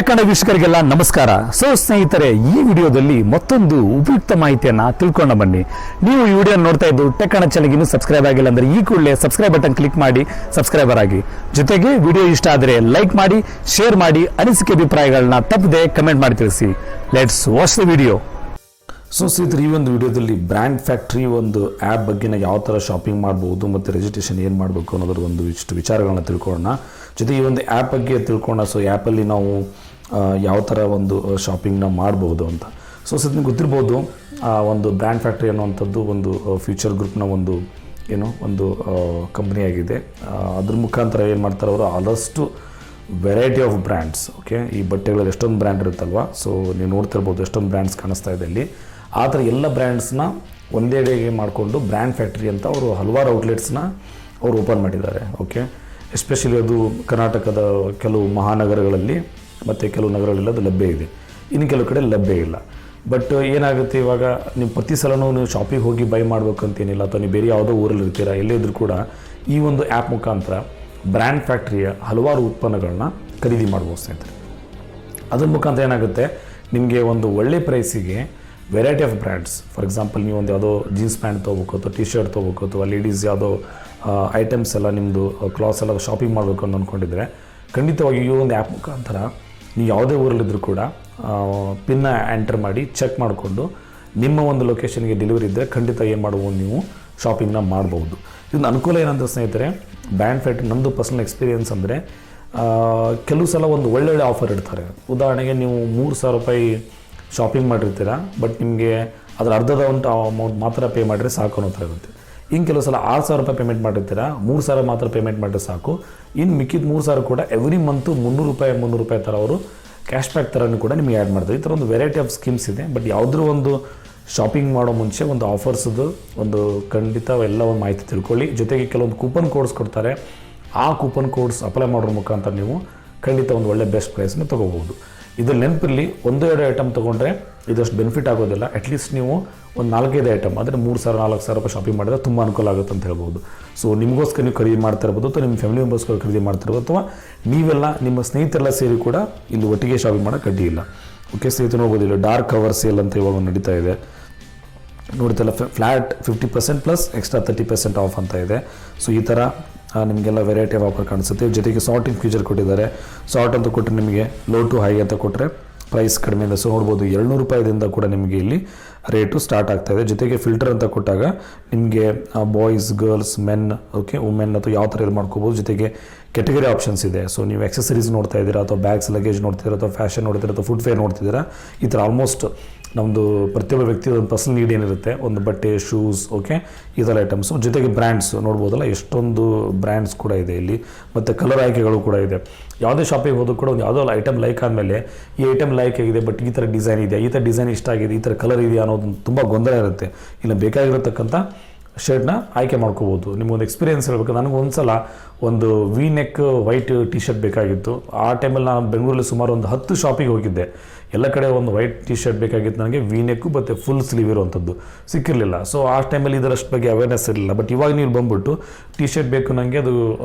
ಕನ್ನಡ ವೀಕ್ಷಕರಿಗೆಲ್ಲ ನಮಸ್ಕಾರ. ಸ್ನೇಹಿತರೆ, ಈ ವಿಡಿಯೋದಲ್ಲಿ ಮತ್ತೊಂದು ಉಪಯುಕ್ತ ಮಾಹಿತಿಯನ್ನ ತಿಳ್ಕೊಂಡು ಬನ್ನಿ. ನೀವು ಈ ವಿಡಿಯೋ ನೋಡ್ತಾ ಇದ್ದು ಟೆಕ್ ಕನ್ನಡ ಚಾನೆಲ್ಗೆ ಇನ್ನೂ ಸಬ್ಸ್ಕ್ರೈಬ್ ಆಗಿಲ್ಲ ಅಂದ್ರೆ ಈ ಕೂಡಲೇ ಸಬ್ಸ್ಕ್ರೈಬ್ ಬಟನ್ ಕ್ಲಿಕ್ ಮಾಡಿ ಸಬ್ಸ್ಕ್ರೈಬರ್ ಆಗಿ. ಜೊತೆಗೆ ವಿಡಿಯೋ ಇಷ್ಟ ಆದರೆ ಲೈಕ್ ಮಾಡಿ, ಶೇರ್ ಮಾಡಿ, ಅನಿಸಿಕೆ ಅಭಿಪ್ರಾಯಗಳನ್ನ ತಪ್ಪದೆ ಕಮೆಂಟ್ ಮಾಡಿ ತಿಳಿಸಿ. Let's watch the video. ಸ್ನೇಹಿತರೆ, ಈ ಒಂದು ವಿಡಿಯೋದಲ್ಲಿ ಬ್ರ್ಯಾಂಡ್ ಫ್ಯಾಕ್ಟ್ರಿ ಒಂದು ಆ್ಯಪ್ ಬಗ್ಗೆ ಯಾವ ಥರ ಶಾಪಿಂಗ್ ಮಾಡ್ಬೋದು ಮತ್ತು ರಿಜಿಸ್ಟ್ರೇಷನ್ ಏನು ಮಾಡಬೇಕು ಅನ್ನೋದ್ರ ಒಂದು ಇಷ್ಟು ವಿಚಾರಗಳನ್ನ ತಿಳ್ಕೊಳ್ಳೋಣ. ಜೊತೆ ಈ ಒಂದು ಆ್ಯಪ್ ಬಗ್ಗೆ ತಿಳ್ಕೊಳ್ಳೋಣ. ಆ್ಯಪಲ್ಲಿ ನಾವು ಯಾವ ಥರ ಒಂದು ಶಾಪಿಂಗ್ನ ಮಾಡ್ಬೋದು ಅಂತ. ನಿಮ್ಗೆ ಗೊತ್ತಿರ್ಬೋದು, ಒಂದು ಬ್ರ್ಯಾಂಡ್ ಫ್ಯಾಕ್ಟ್ರಿ ಅನ್ನುವಂಥದ್ದು ಒಂದು ಫ್ಯೂಚರ್ ಗ್ರೂಪ್ನ ಒಂದು ಕಂಪ್ನಿಯಾಗಿದೆ. ಅದ್ರ ಮುಖಾಂತರ ಏನು ಮಾಡ್ತಾರೆ ಅವರು, ಆದಷ್ಟು ವೆರೈಟಿ ಆಫ್ ಬ್ರ್ಯಾಂಡ್ಸ್. ಈ ಬಟ್ಟೆಗಳಲ್ಲಿ ಎಷ್ಟೊಂದು ಬ್ರ್ಯಾಂಡ್ ಇರುತ್ತಲ್ವ, ನೀವು ನೋಡ್ತಿರ್ಬೋದು ಎಷ್ಟೊಂದು ಬ್ರ್ಯಾಂಡ್ಸ್ ಕಾಣಿಸ್ತಾ ಇದೆ ಇಲ್ಲಿ. ಆ ಥರ ಎಲ್ಲ ಬ್ರ್ಯಾಂಡ್ಸ್ನ ಒಂದೆಡೆಗೆ ಮಾಡಿಕೊಂಡು ಬ್ರ್ಯಾಂಡ್ ಫ್ಯಾಕ್ಟ್ರಿ ಅಂತ ಅವರು ಹಲವಾರು ಔಟ್ಲೆಟ್ಸ್ನ ಅವರು ಓಪನ್ ಮಾಡಿದ್ದಾರೆ. ಎಸ್ಪೆಷಲಿ ಅದು ಕರ್ನಾಟಕದ ಕೆಲವು ಮಹಾನಗರಗಳಲ್ಲಿ ಮತ್ತು ಕೆಲವು ನಗರಗಳಲ್ಲಿ ಅದು ಲಭ್ಯ ಇದೆ, ಇನ್ನು ಕೆಲವು ಕಡೆ ಲಭ್ಯ ಇಲ್ಲ. ಬಟ್ ಏನಾಗುತ್ತೆ, ಇವಾಗ ನೀವು ಪ್ರತಿ ಸಲನೂ ನೀವು ಶಾಪಿಗೆ ಹೋಗಿ ಬೈ ಮಾಡಬೇಕಂತೇನಿಲ್ಲ, ಅಥವಾ ನೀವು ಬೇರೆ ಯಾವುದೋ ಊರಲ್ಲಿ ಇರ್ತೀರಾ, ಎಲ್ಲಿದ್ದರೂ ಕೂಡ ಈ ಒಂದು ಆ್ಯಪ್ ಮುಖಾಂತರ ಬ್ರ್ಯಾಂಡ್ ಫ್ಯಾಕ್ಟ್ರಿಯ ಹಲವಾರು ಉತ್ಪನ್ನಗಳನ್ನ ಖರೀದಿ ಮಾಡ್ಬೋದು ಸ್ನೇಹಿತರೆ. ಅದ್ರ ಮುಖಾಂತರ ಏನಾಗುತ್ತೆ, ನಿಮಗೆ ಒಂದು ಒಳ್ಳೆ ಪ್ರೈಸಿಗೆ variety of brands. For example, ನೀವು ಒಂದು ಯಾವುದೋ ಜೀನ್ಸ್ ಪ್ಯಾಂಟ್ ತೊಗೋಬೇಕು, ಅಥವಾ ಟಿ ಶರ್ಟ್ ತೊಗೋಬೇಕು, ಅಥವಾ ಲೇಡೀಸ್ ಯಾವುದೋ ಐಟಮ್ಸ್ ಎಲ್ಲ ನಿಮ್ಮದು ಕ್ಲಾತ್ಸ್ ಎಲ್ಲ ಶಾಪಿಂಗ್ ಮಾಡಬೇಕು ಅಂತ ಅಂದ್ಕೊಂಡಿದ್ರೆ, ಖಂಡಿತವಾಗಿ ಈ ಒಂದು ಆ್ಯಪ್ ಮುಖಾಂತರ ನೀವು ಯಾವುದೇ ಊರಲ್ಲಿದ್ದರೂ ಕೂಡ ಪಿನ್ನ ಎಂಟರ್ ಮಾಡಿ ಚೆಕ್ ಮಾಡಿಕೊಂಡು ನಿಮ್ಮ ಒಂದು ಲೊಕೇಶನ್ಗೆ ಡೆಲಿವರಿ ಇದ್ದರೆ ಖಂಡಿತ ಏನು ಮಾಡ್ಬೋದು, ನೀವು ಶಾಪಿಂಗ್ನ ಮಾಡ್ಬೋದು. ಇದೊಂದು ಅನುಕೂಲ ಏನಂತ ಸ್ನೇಹಿತರೆ, ಬ್ರ್ಯಾಂಡ್ ಫ್ಯಾಕ್ಟ್ರಿ ನಮ್ಮದು ಪರ್ಸನಲ್ ಎಕ್ಸ್ಪೀರಿಯೆನ್ಸ್ ಅಂದರೆ, ಕೆಲವು ಸಲ ಒಂದು ಒಳ್ಳೊಳ್ಳೆ ಆಫರ್ ಇಡ್ತಾರೆ. ಉದಾಹರಣೆಗೆ ನೀವು 3,000 ರೂಪಾಯಿ ಶಾಪಿಂಗ್ ಮಾಡಿರ್ತೀರ, ಬಟ್ ನಿಮಗೆ ಅದರ ಅರ್ಧದ ಅಮೌಂಟ್ ಮಾತ್ರ ಪೇ ಮಾಡಿದ್ರೆ ಸಾಕು ಅನ್ನೋ ಥರ ಇರುತ್ತೆ. ಇನ್ನು ಕೆಲವು ಸಲ 6,000 ರೂಪಾಯಿ ಪೇಮೆಂಟ್ ಮಾಡಿರ್ತೀರ, 3,000 ಮಾತ್ರ ಪೇಮೆಂಟ್ ಮಾಡಿದ್ರೆ ಸಾಕು. ಇನ್ನು ಮಿಕ್ಕಿದ 3,000 ಕೂಡ ಎವ್ರಿ ಮಂತು 300 ರೂಪಾಯಿ ಥರ ಅವರು ಕ್ಯಾಶ್ ಬ್ಯಾಕ್ ಥರನೂ ಕೂಡ ನಿಮಗೆ ಆ್ಯಡ್ ಮಾಡ್ತಾರೆ. ಈ ಥರ ಒಂದು ವೆರೈಟಿ ಆಫ್ ಸ್ಕೀಮ್ಸ್ ಇದೆ. ಬಟ್ ಯಾವುದ್ರ ಒಂದು ಶಾಪಿಂಗ್ ಮಾಡೋ ಮುಂಚೆ ಒಂದು ಆಫರ್ಸ್ದು ಒಂದು ಖಂಡಿತ ಎಲ್ಲ ಒಂದು ಮಾಹಿತಿ ತಿಳ್ಕೊಳ್ಳಿ. ಜೊತೆಗೆ ಕೆಲವೊಂದು ಕೂಪನ್ ಕೋಡ್ಸ್ ಕೊಡ್ತಾರೆ, ಆ ಕೂಪನ್ ಕೋಡ್ಸ್ ಅಪ್ಲೈ ಮಾಡೋದ್ರ ಮುಖಾಂತರ ನೀವು ಖಂಡಿತ ಒಂದು ಒಳ್ಳೆ ಬೆಸ್ಟ್ ಪ್ರೈಸ್ನ ತೊಗೋಬೋದು. ಇದು ನೆನಪಿರಲಿ, 1-2 ಐಟಮ್ ತೊಗೊಂಡ್ರೆ ಇದಷ್ಟು ಬೆನಿಫಿಟ್ ಆಗೋದಿಲ್ಲ. ಅಟ್ಲೀಸ್ಟ್ ನೀವು ಒಂದು 4-5 ಐಟಮ್ ಅಂದರೆ 3,000-4,000 ರೂಪಾಯಿ ಶಾಪಿಂಗ್ ಮಾಡಿದ್ರೆ ತುಂಬ ಅನುಕೂಲ ಆಗುತ್ತೆ ಅಂತ ಹೇಳ್ಬೋದು. ನಿಮಗೋಸ್ಕರ ನೀವು ಖರೀದಿ ಮಾಡ್ತಾ ಇರ್ಬೋದು, ಅಥವಾ ನಿಮ್ಮ ಫ್ಯಾಮಿಲಿ ಮೆಂಬರ್ಸ್ಗೋಸ್ಕರ ಖರೀದಿ ಮಾಡ್ತಿರ್ಬೋದು, ಅಥವಾ ನೀವೆಲ್ಲ ನಿಮ್ಮ ಸ್ನೇಹಿತರೆಲ್ಲ ಸೇರಿ ಕೂಡ ಇಲ್ಲಿ ಒಟ್ಟಿಗೆ ಶಾಪಿಂಗ್ ಮಾಡೋಕ್ಕೆ ಅಡ್ಡಿ ಇಲ್ಲ. ಸ್ನೇಹಿತರು ನೋಡ್ಬೋದು, ಇಲ್ಲಿ ಡಾರ್ಕ್ ಕವರ್ ಸೇಲ್ ಅಂತ ಇವಾಗ ನಡೀತಾ ಇದೆ. ನೋಡ್ತಿಲ್ಲ, ಫ್ಲ್ಯಾಟ್ 50% ಪ್ಲಸ್ ಎಕ್ಸ್ಟ್ರಾ 30% ಆಫ್ ಅಂತ ಇದೆ. ಈ ಥರ ನಿಮಗೆಲ್ಲ ವೆರೈಟಿ ಆಫ್ ಆಫರ್ ಕಾಣಿಸುತ್ತೆ. ಜೊತೆಗೆ ಸಾರ್ಟಿಂಗ್ ಫೀಚರ್ ಕೊಟ್ಟಿದ್ದಾರೆ. ಸಾರ್ಟ್ ಅಂತ ಕೊಟ್ಟರೆ ನಿಮಗೆ ಲೋ ಟು ಹೈ ಅಂತ ಕೊಟ್ಟರೆ ಪ್ರೈಸ್ ಕಡಿಮೆ ಇದೆ. ನೋಡ್ಬೋದು 200 ರೂಪಾಯಿದಿಂದ ಕೂಡ ನಿಮಗೆ ಇಲ್ಲಿ ರೇಟು ಸ್ಟಾರ್ಟ್ ಆಗ್ತಾ ಇದೆ. ಜೊತೆಗೆ ಫಿಲ್ಟರ್ ಅಂತ ಕೊಟ್ಟಾಗ ನಿಮಗೆ ಬಾಯ್ಸ್, ಗರ್ಲ್ಸ್, ಮೆನ್, ವುಮೆನ್ ಅಥವಾ ಯಾವ ಥರ ಇದು ಮಾಡ್ಕೋಬೋದು. ಜೊತೆಗೆ ಕೆಟಗರಿ ಆಪ್ಷನ್ಸ್ ಇದೆ. ನೀವು ಎಕ್ಸಸರೀಸ್ ನೋಡ್ತಾ ಇದ್ದೀರಾ, ಅಥವಾ ಬ್ಯಾಗ್ಸ್, ಲಗೇಜ್ ನೋಡ್ತಿದ್ದೀರಾ, ಅಥವಾ ಫ್ಯಾಷನ್ ನೋಡ್ತಿದ್ದೀರಾ, ಅಥವಾ ಫುಟ್ವೇರ್ ನೋಡ್ತಿದ್ದೀರಾ, ಈ ಥರ ಆಲ್ಮೋಸ್ಟ್ ನಮ್ಮದು ಪ್ರತಿಯೊಬ್ಬ ವ್ಯಕ್ತಿ ಒಂದು ಪರ್ಸನಲ್ ನೀಡ್ ಏನಿರುತ್ತೆ, ಒಂದು ಬಟ್ಟೆ, ಶೂಸ್, ಈ ಥರ ಐಟಮ್ಸು. ಜೊತೆಗೆ ಬ್ರ್ಯಾಂಡ್ಸ್ ನೋಡ್ಬೋದಲ್ಲ, ಎಷ್ಟೊಂದು ಬ್ರ್ಯಾಂಡ್ಸ್ ಕೂಡ ಇದೆ ಇಲ್ಲಿ, ಮತ್ತು ಕಲರ್ ಆಯ್ಕೆಗಳು ಕೂಡ ಇದೆ. ಯಾವುದೇ ಶಾಪಿಗೆ ಹೋದರೂ ಕೂಡ ಒಂದು ಯಾವುದೋ ಐಟಮ್ ಲೈಕ್ ಆದಮೇಲೆ ಈ ಐಟಮ್ ಲೈಕ್ ಆಗಿದೆ, ಬಟ್ ಈ ಥರ ಡಿಸೈನ್ ಇದೆ, ಈ ಥರ ಡಿಸೈನ್ ಇಷ್ಟ ಆಗಿದೆ, ಈ ಥರ ಕಲರ್ ಇದೆಯಾ ಅನ್ನೋದು ತುಂಬ ಗೊಂದಲ ಇರುತ್ತೆ. ಇಲ್ಲ ಬೇಕಾಗಿರತಕ್ಕಂಥ ಶರ್ಟ್ನ ಆಯ್ಕೆ ಮಾಡ್ಕೋಬೋದು. ನಿಮಗೊಂದು ಎಕ್ಸ್ಪೀರಿಯೆನ್ಸ್ ಹೇಳಬೇಕು, ನನಗೆ ಒಂದು ಸಲ ಒಂದು V neck white T shirt ಬೇಕಾಗಿತ್ತು. ಆ ಟೈಮಲ್ಲಿ ನಾನು ಬೆಂಗಳೂರಲ್ಲಿ ಸುಮಾರು ಒಂದು 10 ಶಾಪಿಗೆ ಹೋಗಿದ್ದೆ. ಎಲ್ಲ ಕಡೆ ಒಂದು ವೈಟ್ ಟಿ ಶರ್ಟ್ ಬೇಕಾಗಿತ್ತು ನನಗೆ, ವಿ ನೆಕ್ಕು ಮತ್ತು ಫುಲ್ ಸ್ಲೀವ್ ಇರುವಂಥದ್ದು ಸಿಕ್ಕಿರಲಿಲ್ಲ. ಆ ಟೈಮಲ್ಲಿ ಇದರಷ್ಟು ಬಗ್ಗೆ ಅವೇರ್ನೆಸ್ ಇರಲಿಲ್ಲ. ಬಟ್ ಇವಾಗ ನೀವು ಬಂದುಬಿಟ್ಟು ಟಿ ಶರ್ಟ್ ಬೇಕು ನನಗೆ, ಅದು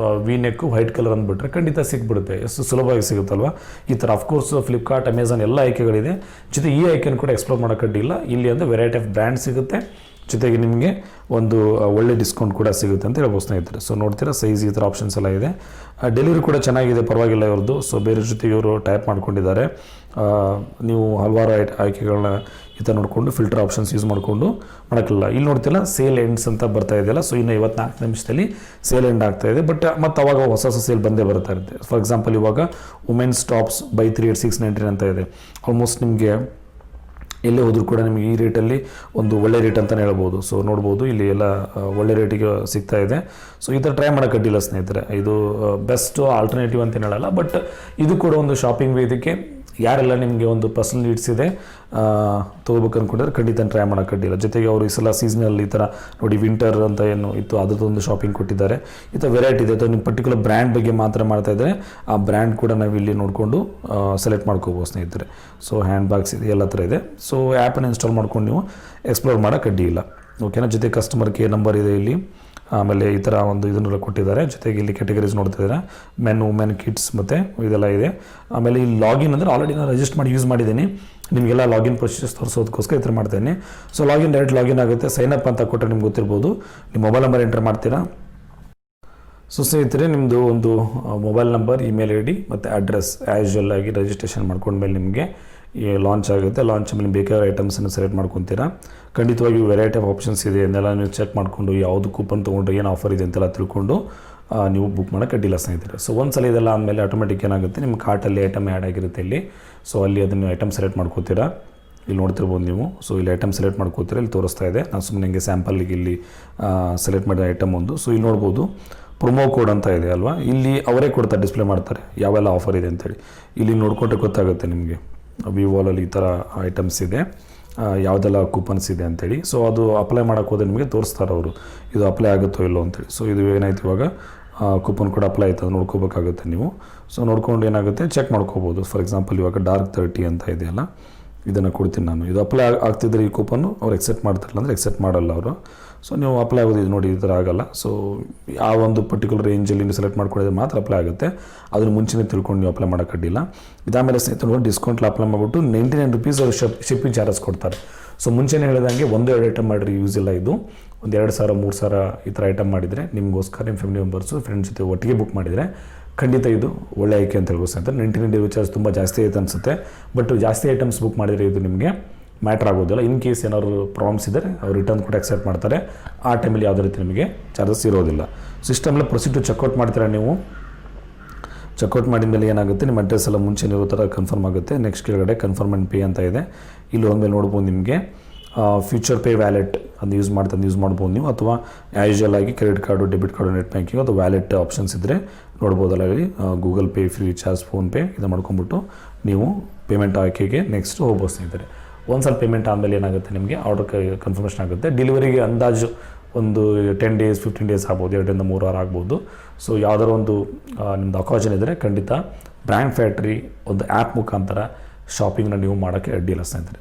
ವಿ ನೆಕ್ಕು ವೈಟ್ ಕಲರ್ ಅಂದ್ಬಿಟ್ರೆ ಖಂಡಿತ ಸಿಕ್ಬಿಡುತ್ತೆ, ಎಷ್ಟು ಸುಲಭವಾಗಿ ಸಿಗುತ್ತಲ್ವ. ಈ ಥರ ಅಫ್ಕೋರ್ಸ್ ಫ್ಲಿಪ್ಕಾರ್ಟ್, ಅಮೆಝಾನ್ ಎಲ್ಲ ಆಯ್ಕೆಗಳಿದೆ. ಜೊತೆ ಈ ಆಯ್ಕೆಯನ್ನು ಕೂಡ ಎಕ್ಸ್ಪ್ಲೋರ್ ಮಾಡೋಕ್ಕಡ್ಡಿಲ್ಲ. ಇಲ್ಲಿ ಅಂದರೆ ವೆರೈಟಿ ಆಫ್ ಬ್ರ್ಯಾಂಡ್ ಸಿಗುತ್ತೆ, ಜೊತೆಗೆ ನಿಮಗೆ ಒಂದು ಒಳ್ಳೆ ಡಿಸ್ಕೌಂಟ್ ಕೂಡ ಸಿಗುತ್ತೆ ಅಂತ ಹೇಳ್ಬೋದು ಸ್ನೇಹಿತರೆ. ನೋಡ್ತೀರಾ, ಸೈಜ್ ಈ ಥರ ಆಪ್ಷನ್ಸ್ ಎಲ್ಲ ಇದೆ. ಡೆಲಿವರಿ ಕೂಡ ಚೆನ್ನಾಗಿದೆ, ಪರವಾಗಿಲ್ಲ ಇವ್ರದ್ದು. ಬೇರೆ ಜೊತೆಗೆ ಇವರು ಟೈಪ್ ಮಾಡ್ಕೊಂಡಿದ್ದಾರೆ. ನೀವು ಹಲವಾರು ಆಯ್ಕೆಗಳನ್ನ ಈ ಥರ ನೋಡಿಕೊಂಡು ಫಿಲ್ಟರ್ ಆಪ್ಷನ್ಸ್ ಯೂಸ್ ಮಾಡಿಕೊಂಡು ಮಾಡೋಕ್ಕಿಲ್ಲ. ಇಲ್ಲಿ ನೋಡ್ತಿಲ್ಲ, ಸೇಲ್ ಎಂಡ್ಸ್ ಅಂತ ಬರ್ತಾ ಇದೆಯಲ್ಲ. ಇನ್ನು 54 ನಿಮಿಷದಲ್ಲಿ ಸೇಲ್ ಎಂಡ್ ಆಗ್ತಾ ಇದೆ. ಬಟ್ ಮತ್ತು ಅವಾಗ ಹೊಸ ಸೇಲ್ ಬಂದೇ ಬರ್ತಾ ಇರುತ್ತೆ. ಫಾರ್ ಎಕ್ಸಾಂಪಲ್, ಇವಾಗ ವುಮೆನ್ಸ್ ಟಾಪ್ಸ್ ಬೈ 3 at 699 ಅಂತ ಇದೆ. ಆಲ್ಮೋಸ್ಟ್ ನಿಮಗೆ ಎಲ್ಲೇ ಹೋದರೂ ಕೂಡ ನಿಮಗೆ ಈ ರೇಟಲ್ಲಿ ಒಂದು ಒಳ್ಳೆ ರೇಟ್ ಅಂತಲೇ ಹೇಳ್ಬೋದು. ನೋಡ್ಬೋದು, ಇಲ್ಲಿ ಎಲ್ಲ ಒಳ್ಳೆ ರೇಟಿಗೆ ಸಿಗ್ತಾ ಇದೆ. ಈ ಥರ ಟ್ರೈ ಮಾಡೋಕ್ಕಡ್ಡಿಲ್ಲ ಸ್ನೇಹಿತರೆ. ಇದು ಬೆಸ್ಟ್ ಆಲ್ಟರ್ನೇಟಿವ್ ಅಂತ ಹೇಳಲ್ಲ, ಬಟ್ ಇದು ಕೂಡ ಒಂದು ಶಾಪಿಂಗ್ ವೇದಿಕೆ. ಯಾರೆಲ್ಲ ನಿಮಗೆ ಒಂದು ಪರ್ಸನಲ್ ನೀಡ್ಸ್ ಇದೆ ತೊಗೋಬೇಕು ಅಂದ್ಕೊಂಡಿದ್ರೆ ಖಂಡಿತ ಟ್ರೈ ಮಾಡೋಕ್ಕಡ್ಡಿಲ್ಲ. ಜೊತೆಗೆ ಅವರು ಈ ಸಲ ಸೀಸನಲ್ ಈ ಥರ ನೋಡಿ, ವಿಂಟರ್ ಅಂತ ಏನು ಇತ್ತು ಅದರದ್ದೊಂದು ಶಾಪಿಂಗ್ ಕೊಟ್ಟಿದ್ದಾರೆ. ಈ ಥರ ವೆರೈಟಿ ಇದೆ. ಅಥವಾ ನಿಮ್ಮ ಪರ್ಟಿಕ್ಯುಲರ್ ಬ್ರ್ಯಾಂಡ್ ಬಗ್ಗೆ ಮಾತ್ರ ಮಾಡ್ತಾಯಿದ್ರೆ ಆ ಬ್ರ್ಯಾಂಡ್ ಕೂಡ ನಾವು ಇಲ್ಲಿ ನೋಡಿಕೊಂಡು ಸೆಲೆಕ್ಟ್ ಮಾಡ್ಕೋಬೋದು ಸ್ನೇಹಿತರೆ. ಹ್ಯಾಂಡ್ ಬ್ಯಾಗ್ಸ್ ಇದೆ, ಎಲ್ಲ ಥರ ಇದೆ. ಆ್ಯಪನ್ನು ಇನ್ಸ್ಟಾಲ್ ಮಾಡ್ಕೊಂಡು ನೀವು ಎಕ್ಸ್ಪ್ಲೋರ್ ಮಾಡೋಕ್ಕಡ್ಡಿ ಇಲ್ಲ. ಜೊತೆ ಕಸ್ಟಮರ್ ಕೇರ್ ನಂಬರ್ ಇದೆ ಇಲ್ಲಿ. ಆಮೇಲೆ ಈ ಥರ ಒಂದು ಇದನ್ನೆಲ್ಲ ಕೊಟ್ಟಿದ್ದಾರೆ. ಜೊತೆಗೆ ಇಲ್ಲಿ ಕ್ಯಾಟಗರೀಸ್ ನೋಡ್ತಿದ್ದಾರೆ, ಮೆನ್, ವುಮೆನ್, ಕಿಡ್ಸ್ ಮತ್ತು ಇದೆಲ್ಲ ಇದೆ. ಆಮೇಲೆ ಇಲ್ಲಿ ಲಾಗಿನ್ ಅಂದರೆ ಆಲ್ರೆಡಿ ನಾನು ರಿಜಿಸ್ಟರ್ ಮಾಡಿ ಯೂಸ್ ಮಾಡಿದ್ದೀನಿ. ನಿಮಗೆಲ್ಲ ಲಾಗಿನ್ ಪ್ರೊಸೀಜರ್ಸ್ ತೋರಿಸೋದಕ್ಕೋಸ್ಕರ ಈ ಥರ ಮಾಡ್ತೇನೆ. ಸೊ ಡೈರೆಕ್ಟ್ ಲಾಗಿನ್ ಆಗುತ್ತೆ. ಸೈನಪ್ ಅಂತ ಕೊಟ್ಟರೆ ನಿಮ್ಗೆ ಗೊತ್ತಿರ್ಬೋದು. ನಿಮ್ಮ ಮೊಬೈಲ್ ನಂಬರ್ ಎಂಟರ್ ಮಾಡ್ತೀರಾ. ಸೊ ಸ್ನೇಹಿತರೆ, ನಿಮ್ಮದು ಒಂದು mobile number, email I D ಮತ್ತು ಅಡ್ರೆಸ್ ಆ್ಯಸ್ ಆಗಿ ರಿಜಿಸ್ಟ್ರೇಷನ್ ಮಾಡ್ಕೊಂಡ್ಮೇಲೆ ನಿಮಗೆ ಲಾಂಚ್ ಆಗುತ್ತೆ. ಲಾಂಚ್ ಮೇಲೆ ಬೇಕಾದ ಐಟಮ್ಸನ್ನು ಸೆಲೆಕ್ಟ್ ಮಾಡ್ಕೊತೀರಾ. ಖಂಡಿತವಾಗಿ ವೆರೈಟಿ ಆಫ್ ಆಪ್ಷನ್ಸ್ ಇದೆ, ಅದನ್ನೆಲ್ಲ ನೀವು ಚೆಕ್ ಮಾಡಿಕೊಂಡು ಯಾವುದು ಕೂಪನ್ ತೊಗೊಂಡ್ರೆ ಏನು ಆಫರ್ ಇದೆ ಅಂತೆಲ್ಲ ತಿಳ್ಕೊಂಡು ನೀವು ಬುಕ್ ಮಾಡೋಕ್ಕೆ ಅಡ್ಡಿಲ್ಲ ಸ್ನೇಹಿತರೆ. ಸೊ ಒಂದು ಸಲ ಇದೆಲ್ಲ ಆದಮೇಲೆ ಆಟೋಮೆಟಿಕ್ ಏನಾಗುತ್ತೆ, ನಿಮ್ಮ ಕಾರ್ಟಲ್ಲಿ ಐಟಮ್ ಆ್ಯಡ್ ಆಗಿರುತ್ತೆ ಇಲ್ಲಿ. ಸೊ ಅಲ್ಲಿ ಅದನ್ನು ಐಟಮ್ ಸೆಲೆಕ್ಟ್ ಮಾಡ್ಕೋತೀರಾ. ಇಲ್ಲಿ ನೋಡ್ತಿರ್ಬೋದು ನೀವು. ಸೊ ಇಲ್ಲಿ ಐಟಮ್ ಸೆಲೆಕ್ಟ್ ಮಾಡ್ಕೋತೀರಾ, ಇಲ್ಲಿ ತೋರಿಸ್ತಾ ಇದೆ. ನಾನು ಸುಮ್ಮನೆ ಹಿಂಗೆ ಸ್ಯಾಂಪಲ್ಗೆ ಇಲ್ಲಿ ಸೆಲೆಕ್ಟ್ ಮಾಡಿದ ಐಟಮ್ ಒಂದು. ಸೊ ಇಲ್ಲಿ ನೋಡ್ಬೋದು ಪ್ರೊಮೋ ಕೋಡ್ ಅಂತ ಇದೆ ಅಲ್ವಾ, ಇಲ್ಲಿ ಅವರೇ ಕೊಡ್ತಾರೆ, ಡಿಸ್ಪ್ಲೇ ಮಾಡ್ತಾರೆ ಯಾವೆಲ್ಲ ಆಫರ್ ಇದೆ ಅಂತೇಳಿ. ಇಲ್ಲಿ ನೋಡಿಕೊಂಡ್ರೆ ಗೊತ್ತಾಗುತ್ತೆ ನಿಮಗೆ ವಿವೋಲಲ್ಲಿ ಈ ಥರ ಐಟಮ್ಸ್ ಇದೆ, ಯಾವುದೆಲ್ಲ ಕೂಪನ್ಸ್ ಇದೆ ಅಂತೇಳಿ. ಸೊ ಅದು ಅಪ್ಲೈ ಮಾಡೋಕ್ಕೆ ಹೋದರೆ ನಿಮಗೆ ತೋರಿಸ್ತಾರೆ ಅವರು, ಇದು ಅಪ್ಲೈ ಆಗುತ್ತೋ ಇಲ್ಲೋ ಅಂತೇಳಿ. ಸೊ ಇದು ಏನಾಯ್ತು ಇವಾಗ ಕೂಪನ್ ಕೂಡ ಅಪ್ಲೈ ಆಯ್ತು, ಅದು ನೋಡ್ಕೋಬೇಕಾಗುತ್ತೆ ನೀವು. ಸೊ ನೋಡ್ಕೊಂಡು ಏನಾಗುತ್ತೆ ಚೆಕ್ ಮಾಡ್ಕೋಬೋದು. ಫಾರ್ ಎಕ್ಸಾಂಪಲ್ ಇವಾಗ ಡಾರ್ಕ್ 30 ಅಂತ ಇದೆಯಲ್ಲ, ಇದನ್ನು ಕೊಡ್ತೀನಿ ನಾನು. ಇದು ಅಪ್ಲೈ ಆಗ್ತಿದ್ರೆ ಈ ಕೂಪನ್ನು ಅವ್ರು ಎಕ್ಸೆಪ್ಟ್ ಮಾಡ್ತಾರಲ್ಲ ಅಂದರೆ ಎಕ್ಸೆಪ್ಟ್ ಮಾಡಲ್ಲ ಅವರು. ಸೊ ನೀವು ಅಪ್ಲೈ ಆಗೋದು ಇದು ನೋಡಿ, ಈ ಥರ ಆಗಲ್ಲ. ಸೊ ಆ ಒಂದು ಪರ್ಟಿಕ್ಯುಲರ್ ರೇಂಜಲ್ಲಿ ನೀವು ಸೆಲೆಕ್ಟ್ ಮಾಡ್ಕೊಂಡಿದ್ರೆ ಮಾತ್ರ ಅಪ್ಲೈ ಆಗುತ್ತೆ. ಅದನ್ನು ಮುಂಚೆನೇ ತಿಳ್ಕೊಂಡು ನೀವು ಅಪ್ಲೈ ಮಾಡೋಕ್ಕಾಗಿಲ್ಲ. ಇದಾದಮೇಲೆ ಸ್ನೇಹಿತರು ಡಿಸ್ಕೌಂಟ್ಲಿ ಅಪ್ಲೈ ಮಾಡಿಬಿಟ್ಟು 99 rupees ಅವರು ಶಿಪ್ಪಿಂಗ್ ಚಾರ್ಜಸ್ ಕೊಡ್ತಾರೆ. ಸೊ ಮುಂಚೆನೇ ಹೇಳಿದಂಗೆ 1-2 ಐಟಮ್ ಮಾಡಿರಿ, ಯೂಸ್ ಇಲ್ಲ. ಇದು ಒಂದು 2,000 3,000 ಈ ಥರ ಐಟಮ್ ಮಾಡಿದರೆ ನಿಮಗೋಸ್ಕರ ನಿಮ್ಮ ಫ್ಯಾಮಿಲಿ ಮೆಂಬರ್ಸು ಫ್ರೆಂಡ್ಸ್ ಜೊತೆ ಒಟ್ಟಿಗೆ ಬುಕ್ ಮಾಡಿದರೆ ಖಂಡಿತ ಇದು ಒಳ್ಳೆ ಆಯ್ಕೆ ಅಂತ ಹೇಳ್ಬೋದು ಸ್ನೇಹಿತರೆ. 99 ಡೆಲಿವರಿ ಚಾರ್ಜ್ ತುಂಬ ಜಾಸ್ತಿ ಆಯ್ತು ಅನಿಸುತ್ತೆ. ಬಟ್ ಜಾಸ್ತಿ ಐಟಮ್ಸ್ ಬುಕ್ ಮಾಡಿದರೆ ಇದು ನಿಮಗೆ ಮ್ಯಾಟ್ರ್ ಆಗೋದಿಲ್ಲ. ಇನ್ ಕೇಸ್ ಏನಾದ್ರು ಪ್ರಾಬ್ಲಮ್ಸ್ ಇದ್ದರೆ ಅವ್ರು ರಿಟರ್ನ್ ಕೂಡ ಅಕ್ಸೆಪ್ಟ್ ಮಾಡ್ತಾರೆ. ಆ ಟೈಮಲ್ಲಿ ಯಾವುದೇ ರೀತಿ ನಿಮಗೆ ಚಾರ್ಜಸ್ ಇರೋದಿಲ್ಲ. ಸಿಸ್ಟಮ್ಲ ಪ್ರೊಸೀಡ್ ಟು ಚೆಕ್ಔಟ್ ಮಾಡ್ತೀರಾ ನೀವು. ಚೆಕ್ಔಟ್ ಮಾಡಿದ ಮೇಲೆ ಏನಾಗುತ್ತೆ, ನಿಮ್ಮ ಅಡ್ರೆಸ್ ಎಲ್ಲ ಮುಂಚೆ ಇರೋ ಥರ ಕನ್ಫರ್ಮ್ ಆಗುತ್ತೆ. ನೆಕ್ಸ್ಟ್ ಕೆಳಗಡೆ ಕನ್ಫರ್ಮ್ ಆ್ಯಂಡ್ ಪೇ ಅಂತ ಇದೆ. ಇಲ್ಲಿ ಹೋದ್ಮೇಲೆ ನೋಡ್ಬೋದು ನಿಮಗೆ ಫ್ಯೂಚರ್ ಪೇ ವ್ಯಾಲೆಟ್ ಅದು ಯೂಸ್ ಮಾಡ್ಬೋದು ನೀವು. ಅಥವಾ ಆ್ಯಸ್ ಆಗಿ credit card, debit card, net banking ಅಥವಾ ವ್ಯಾಲೆಟ್ ಆಪ್ಷನ್ಸ್ ಇದ್ದರೆ ನೋಡ್ಬೋದಲ್ಲ ಇಲ್ಲಿ. Google pay, free charge, PhonePe ಇದು ಮಾಡ್ಕೊಂಬಿಟ್ಟು ನೀವು ಪೇಮೆಂಟ್ ಆಯ್ಕೆಗೆ ನೆಕ್ಸ್ಟ್ ಹೋಗ್ಬೋದು ಸ್ನೇಹಿತರೆ. ಒಂದು ಸಲ ಪೇಮೆಂಟ್ ಆದಮೇಲೆ ಏನಾಗುತ್ತೆ, ನಿಮಗೆ ಆರ್ಡರ್ ಕನ್ಫರ್ಮೇಷನ್ ಆಗುತ್ತೆ. ಡೆಲಿವರಿಗೆ ಅಂದಾಜು ಒಂದು 10 days 15 days ಆಗ್ಬೋದು, 2 ರಿಂದ 3 ವಾರ ಆಗ್ಬೋದು. ಸೊ ಯಾವುದಾದ್ರು ಒಂದು ನಿಮ್ಮದು ಅಕಾಜನ್ ಇದ್ದರೆ ಖಂಡಿತ ಬ್ರ್ಯಾಂಡ್ ಫ್ಯಾಕ್ಟ್ರಿ ಒಂದು ಆ್ಯಪ್ ಮುಖಾಂತರ ಶಾಪಿಂಗ್ನ ನೀವು ಮಾಡೋಕ್ಕೆ ಅಡ್ಡಿಲ್ಲ ಸ್ನೇಹಿತರೆ.